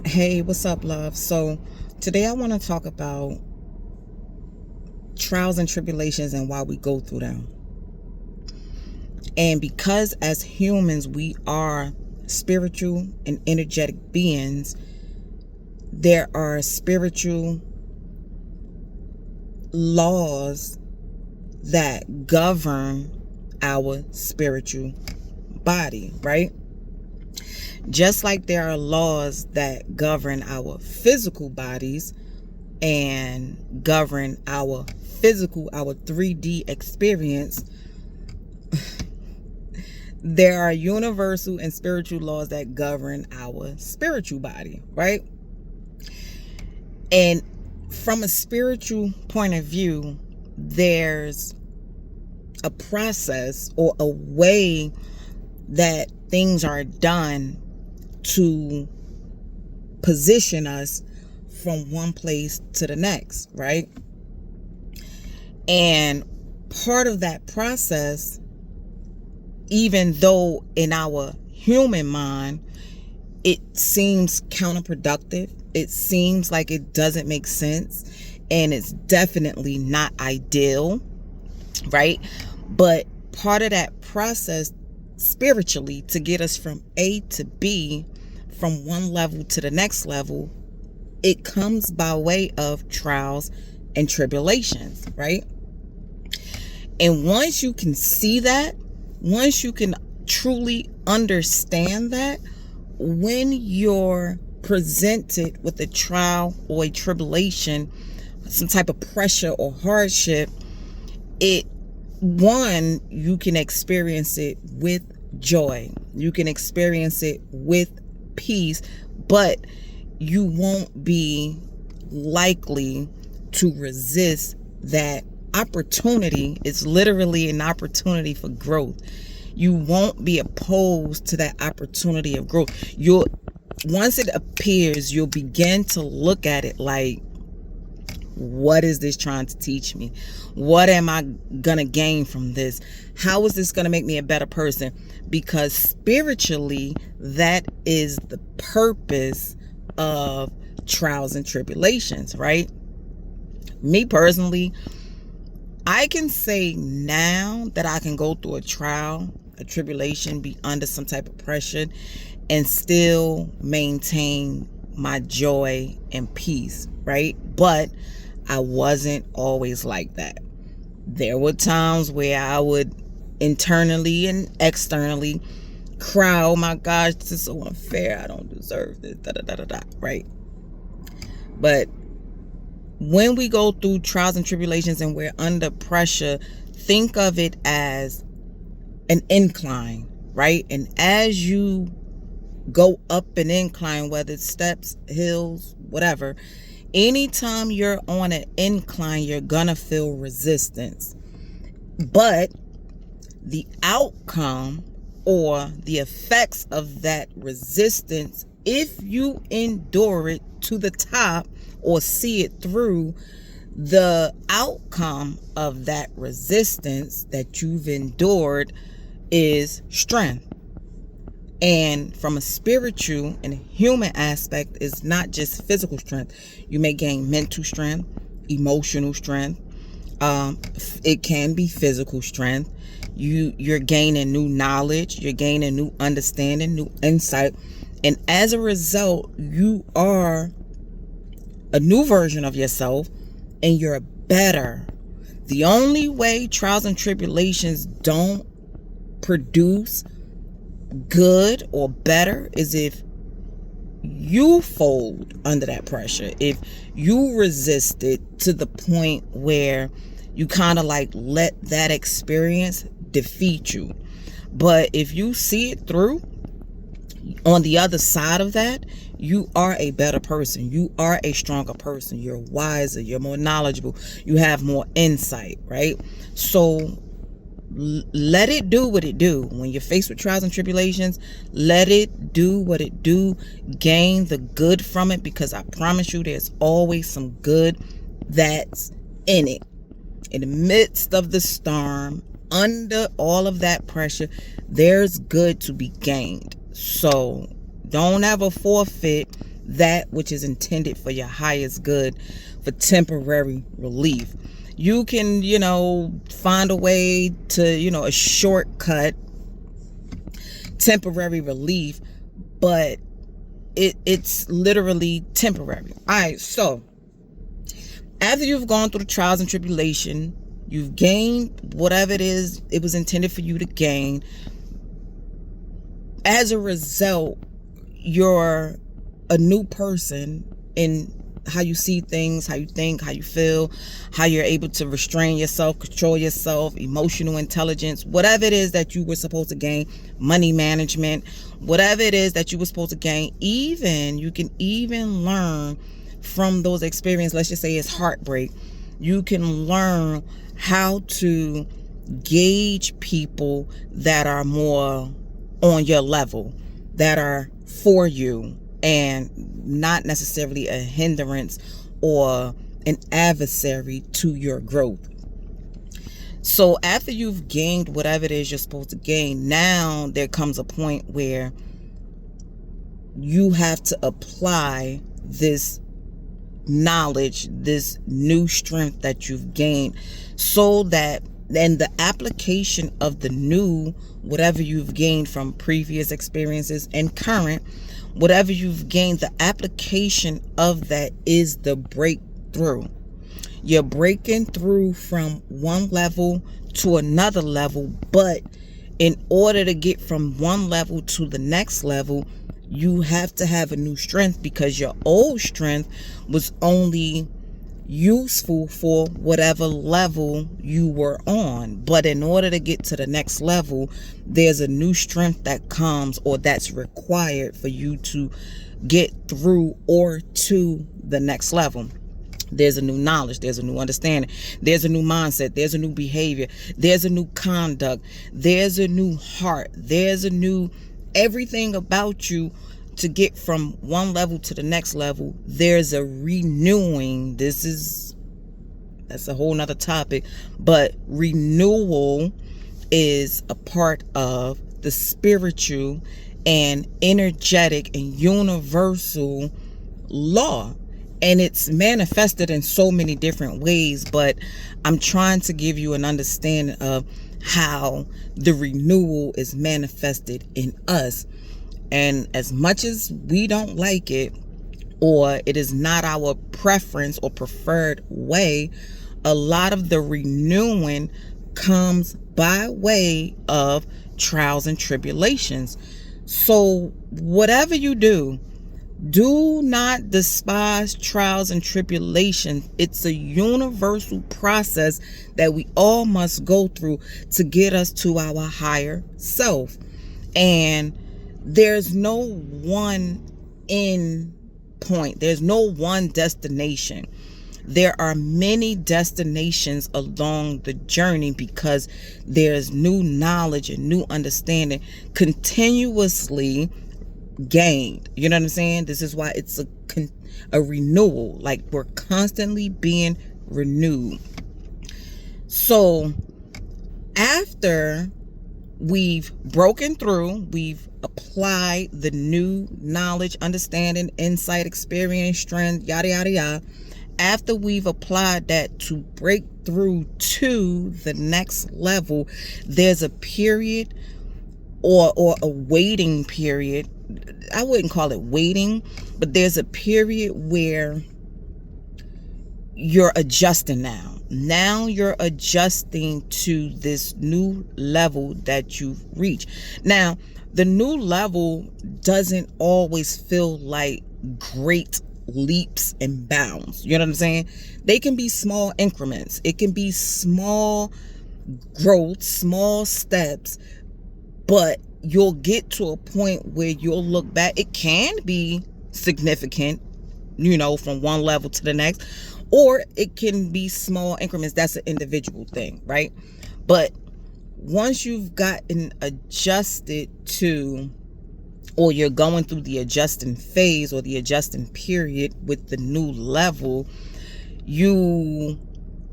Hey, what's up, love? So, today I want to talk about trials and tribulations and why we go through them. And because as humans, we are spiritual and energetic beings, there are spiritual laws that govern our spiritual body, right? Just like there are laws that govern our physical bodies and govern our 3D experience, there are universal and spiritual laws that govern our spiritual body, right? And from a spiritual point of view, there's a process or a way that things are done to position us from one place to the next, right? And part of that process, even though in our human mind it seems counterproductive, it seems like it doesn't make sense, and it's definitely not ideal, right? But part of that process spiritually to get us from A to B, from one level to the next level, it comes by way of trials and tribulations, right? And once you can see that, once you can truly understand that, when you're presented with a trial or a tribulation, some type of pressure or hardship, you can experience it with joy. You can experience it with peace, but you won't be likely to resist that opportunity. It's literally an opportunity for growth. You won't be opposed to that opportunity of growth. Once it appears, you'll begin to look at it like, what is this trying to teach me? What am I gonna gain from this? How is this gonna make me a better person? Because spiritually, that is the purpose of trials and tribulations, right? Me personally, I can say now that I can go through a trial, a tribulation, be under some type of pressure, and still maintain my joy and peace, right? But I wasn't always like that. There were times where I would internally and externally cry, oh my gosh, this is so unfair, I don't deserve this, right? But when we go through trials and tribulations and we're under pressure, think of it as an incline, right? And as you go up an incline, whether it's steps, hills, whatever, anytime you're on an incline, you're gonna feel resistance. But the outcome or the effects of that resistance, if you endure it to the top or see it through, the outcome of that resistance that you've endured is strength. And from a spiritual and human aspect, it's not just physical strength. You may gain mental strength, emotional strength. It can be physical strength. You're gaining new knowledge. You're gaining new understanding, new insight. And as a result, you are a new version of yourself, and you're better. The only way trials and tribulations don't produce good or better is if you fold under that pressure, if you resist it to the point where you kind of like let that experience defeat you. But if you see it through, on the other side of that, you are a better person. You are a stronger person. You're wiser. You're more knowledgeable. You have more insight, right? So let it do what it do. When you're faced with trials and tribulations, let it do what it do. Gain the good from it, because I promise you there's always some good that's in it. In the midst of the storm, under all of that pressure, there's good to be gained. So don't ever forfeit that which is intended for your highest good, for temporary relief. You can, find a way to, a shortcut, temporary relief, but it's literally temporary. All right, so after you've gone through the trials and tribulation, you've gained whatever it is it was intended for you to gain. As a result, you're a new person in how you see things, how you think, how you feel, how you're able to restrain yourself, control yourself, emotional intelligence, whatever it is that you were supposed to gain, money management, whatever it is that you were supposed to gain. You can even learn from those experiences. Let's just say it's heartbreak. You can learn how to gauge people that are more on your level, that are for you, and not necessarily a hindrance or an adversary to your growth. So after you've gained whatever it is you're supposed to gain, now there comes a point where you have to apply this knowledge, this new strength that you've gained, so that then the application of the new, whatever you've gained from previous experiences and current, whatever you've gained, the application of that is the breakthrough. You're breaking through from one level to another level, but in order to get from one level to the next level, you have to have a new strength, because your old strength was only useful for whatever level you were on. But in order to get to the next level, there's a new strength that comes, or that's required for you to get through or to the next level. There's a new knowledge, there's a new understanding, there's a new mindset, there's a new behavior, there's a new conduct, there's a new heart, there's a new everything about you. To get from one level to the next level, there's a renewing. That's a whole nother topic, but renewal is a part of the spiritual and energetic and universal law. And it's manifested in so many different ways, but I'm trying to give you an understanding of how the renewal is manifested in us. And as much as we don't like it, or it is not our preference or preferred way, a lot of the renewing comes by way of trials and tribulations. So whatever you do, do not despise trials and tribulations. It's a universal process that we all must go through to get us to our higher self. And there's no one end point. There's no one destination. There are many destinations along the journey, because there's new knowledge and new understanding continuously gained. You know what I'm saying? This is why it's a renewal. Like, we're constantly being renewed. So after we've broken through, we've applied the new knowledge, understanding, insight, experience, strength, yada yada yada. After we've applied that to break through to the next level, there's a period or a waiting period. I wouldn't call it waiting, but there's a period where you're adjusting now. Now you're adjusting to this new level that you've reached. Now, the new level doesn't always feel like great leaps and bounds. You know what I'm saying? They can be small increments. It can be small growth, small steps, but you'll get to a point where you'll look back. It can be significant, from one level to the next, or it can be small increments. That's an individual thing, right? But once you've gotten adjusted to, or you're going through the adjusting phase or the adjusting period with the new level, you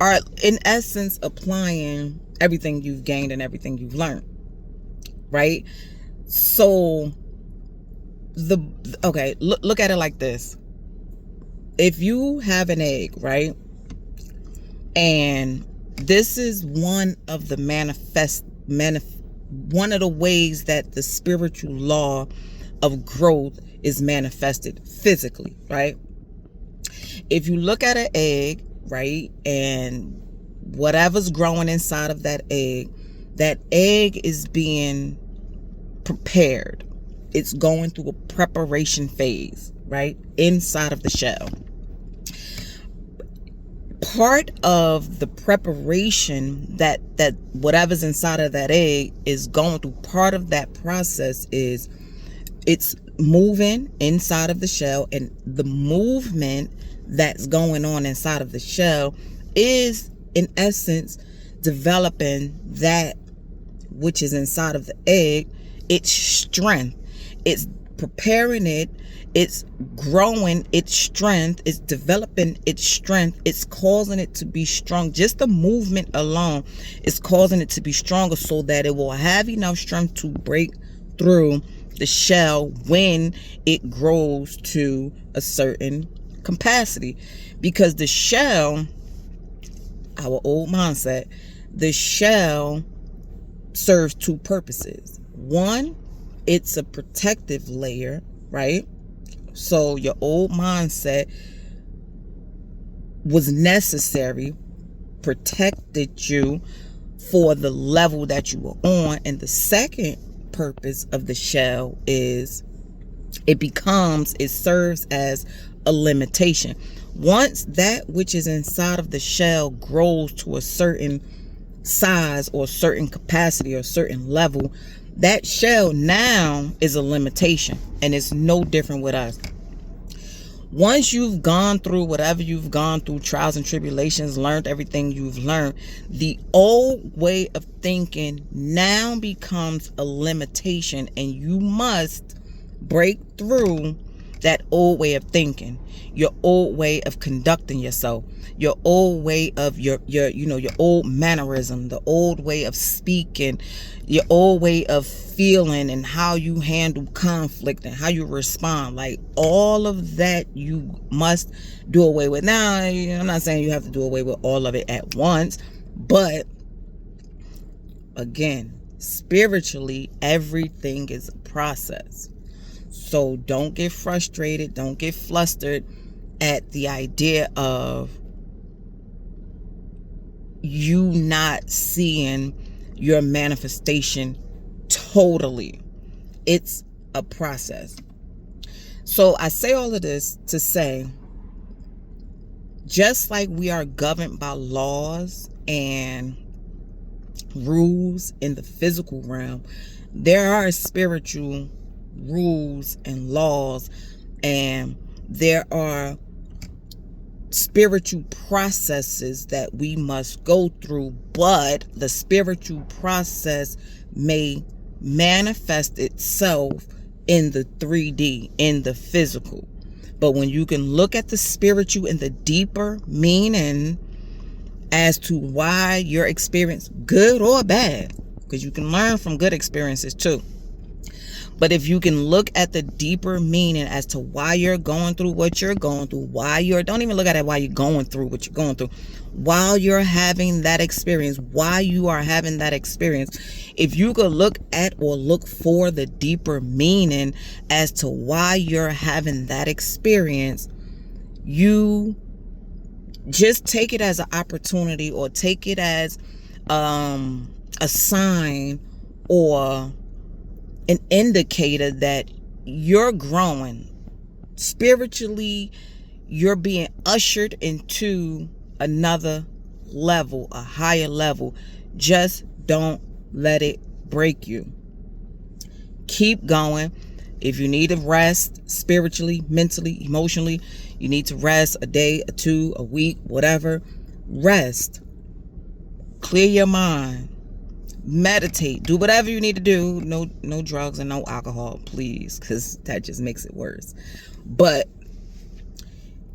are in essence applying everything you've gained and everything you've learned, right? So Okay, look at it like this. If you have an egg, right? And this is one of the one of the ways that the spiritual law of growth is manifested physically, right? If you look at an egg, right, and whatever's growing inside of that egg is being prepared. It's going through a preparation phase, right, inside of the shell. Part of the preparation that whatever's inside of that egg is going through, part of that process is it's moving inside of the shell, and the movement that's going on inside of the shell is in essence developing that which is inside of the egg, its strength. It's preparing it, it's growing its strength, it's developing its strength, it's causing it to be strong. Just the movement alone is causing it to be stronger so that it will have enough strength to break through the shell when it grows to a certain capacity. Because the shell, our old mindset, the shell serves two purposes. One, it's a protective layer, right? So your old mindset was necessary, protected you for the level that you were on. And the second purpose of the shell is it serves as a limitation. Once that which is inside of the shell grows to a certain size or a certain capacity or a certain level, that shell now is a limitation. And it's no different with us. Once you've gone through whatever you've gone through, trials and tribulations, learned everything you've learned, the old way of thinking now becomes a limitation, and you must break through that old way of thinking, your old way of conducting yourself, your old way of your old mannerism, the old way of speaking, your old way of feeling, and how you handle conflict and how you respond. Like, all of that you must do away with. Now, I'm not saying you have to do away with all of it at once, but again, spiritually, everything is a process. So don't get frustrated, don't get flustered at the idea of you not seeing your manifestation totally. It's a process. So I say all of this to say, just like we are governed by laws and rules in the physical realm, there are spiritual rules and laws, and there are spiritual processes that we must go through, but the spiritual process may manifest itself in the 3D, in the physical. But when you can look at the spiritual and the deeper meaning as to why your experience, good or bad, because you can learn from good experiences too. But if you can look at the deeper meaning as to why you're going through what you're going through, don't even look at it why you're going through what you're going through, while you're having that experience, why you are having that experience, if you could look at or look for the deeper meaning as to why you're having that experience, you just take it as an opportunity, or take it as a sign or an indicator that you're growing spiritually. You're being ushered into another level, a higher level. Just don't let it break you. Keep going. If you need to rest spiritually, mentally, emotionally, you need to rest a day, a two, a week, whatever. Rest. Clear your mind. Meditate. Do whatever you need to do. No drugs and no alcohol, please, because that just makes it worse. But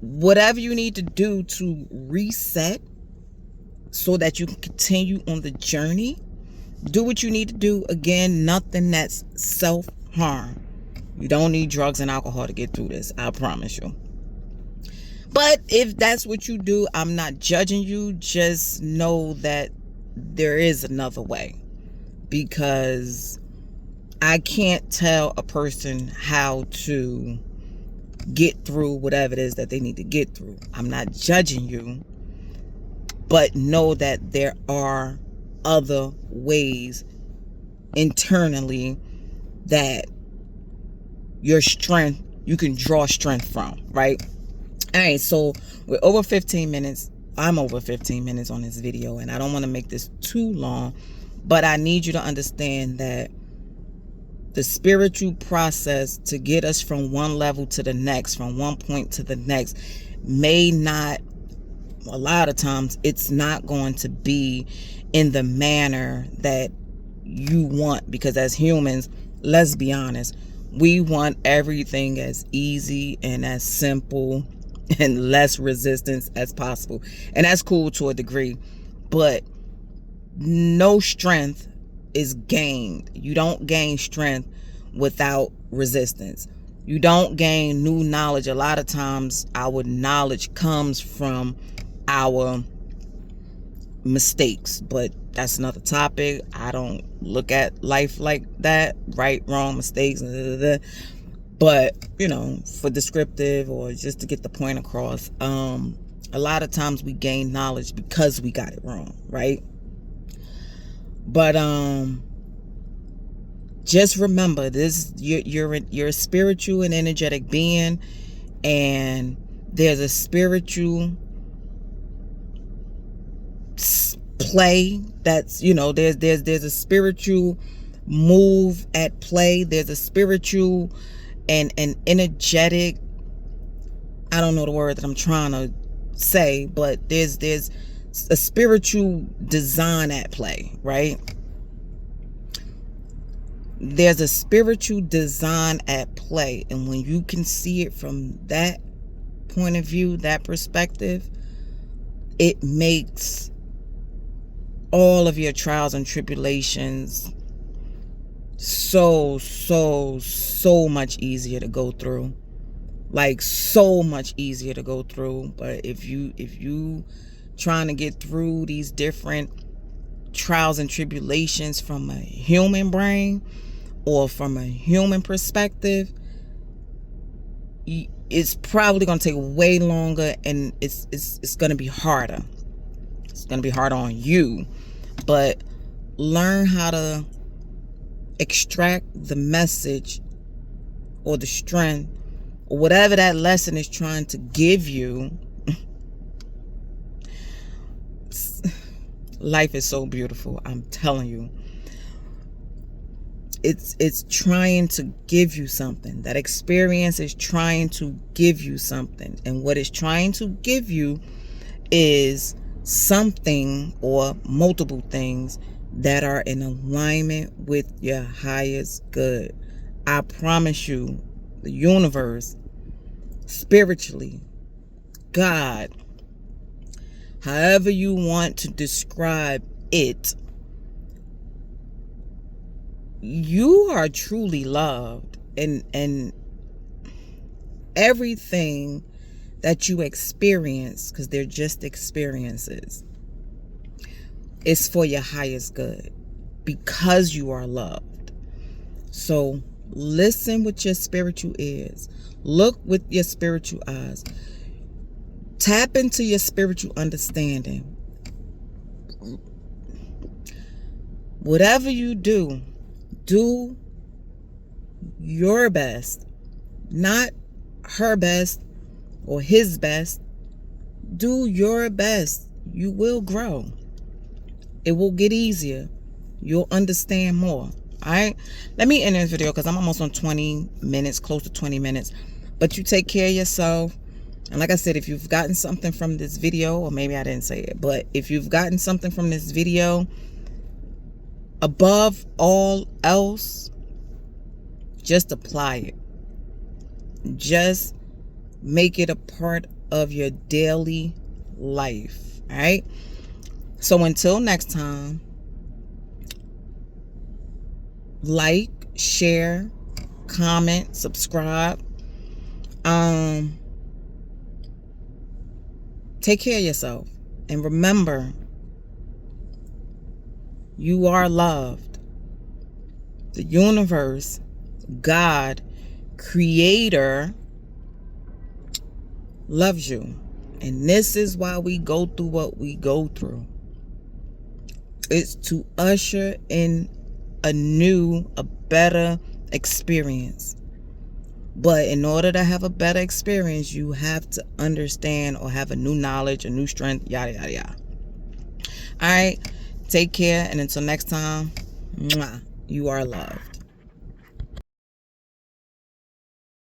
whatever you need to do to reset so that you can continue on the journey, do what you need to do. Again, nothing that's self-harm. You don't need drugs and alcohol to get through this. I promise you. But if that's what you do, I'm not judging you. Just know that there is another way, because I can't tell a person how to get through whatever it is that they need to get through. I'm not judging you, but know that there are other ways internally that your strength, you can draw strength from, right? All right, so we're over 15 minutes. I'm over 15 minutes on this video, and I don't want to make this too long, but I need you to understand that the spiritual process to get us from one level to the next, from one point to the next, may not, a lot of times, it's not going to be in the manner that you want, because as humans, let's be honest, we want everything as easy and as simple and less resistance as possible. And that's cool to a degree, but no strength is gained. You don't gain strength without resistance. You don't gain new knowledge. A lot of times our knowledge comes from our mistakes, but that's another topic. I don't look at life like that, right, wrong, mistakes, but you know, for descriptive or just to get the point across, a lot of times we gain knowledge because we got it wrong, right? But just remember this: you're a spiritual and energetic being, and there's a spiritual play that's, you know, there's a spiritual move at play. There's a spiritual and an energetic, I don't know the word that I'm trying to say, but there's a spiritual design at play, right? There's a spiritual design at play, and when you can see it from that point of view, that perspective, it makes all of your trials and tribulations so much easier to go through. Like, so much easier to go through. But if you trying to get through these different trials and tribulations from a human brain or from a human perspective, it's probably going to take way longer, and it's going to be harder. It's going to be harder on you. But learn how to extract the message or the strength or whatever that lesson is trying to give you. Life is so beautiful, I'm telling you. It's trying to give you something. That experience is trying to give you something. And what it's trying to give you is something or multiple things that are in alignment with your highest good. I promise you, the universe, spiritually, God, however you want to describe it, you are truly loved, and everything that you experience, because they're just experiences, is for your highest good, because you are loved. So listen with your spiritual ears, look with your spiritual eyes, tap into your spiritual understanding. Whatever you do, do your best, not her best or his best. Do your best. You will grow. It will get easier. You'll understand more. All right, let me end this video because I'm almost on 20 minutes, close to 20 minutes. But you take care of yourself. And like I said, if you've gotten something from this video, or maybe I didn't say it, but if you've gotten something from this video, above all else, just apply it. Just make it a part of your daily life. All right. So until next time, like, share, comment, subscribe. Take care of yourself. And remember, you are loved. The universe, God, Creator, loves you. And this is why we go through what we go through. It's to usher in a better experience. But in order to have a better experience, you have to understand or have a new knowledge, a new strength, yada, yada, yada. All right. Take care. And until next time, you are loved.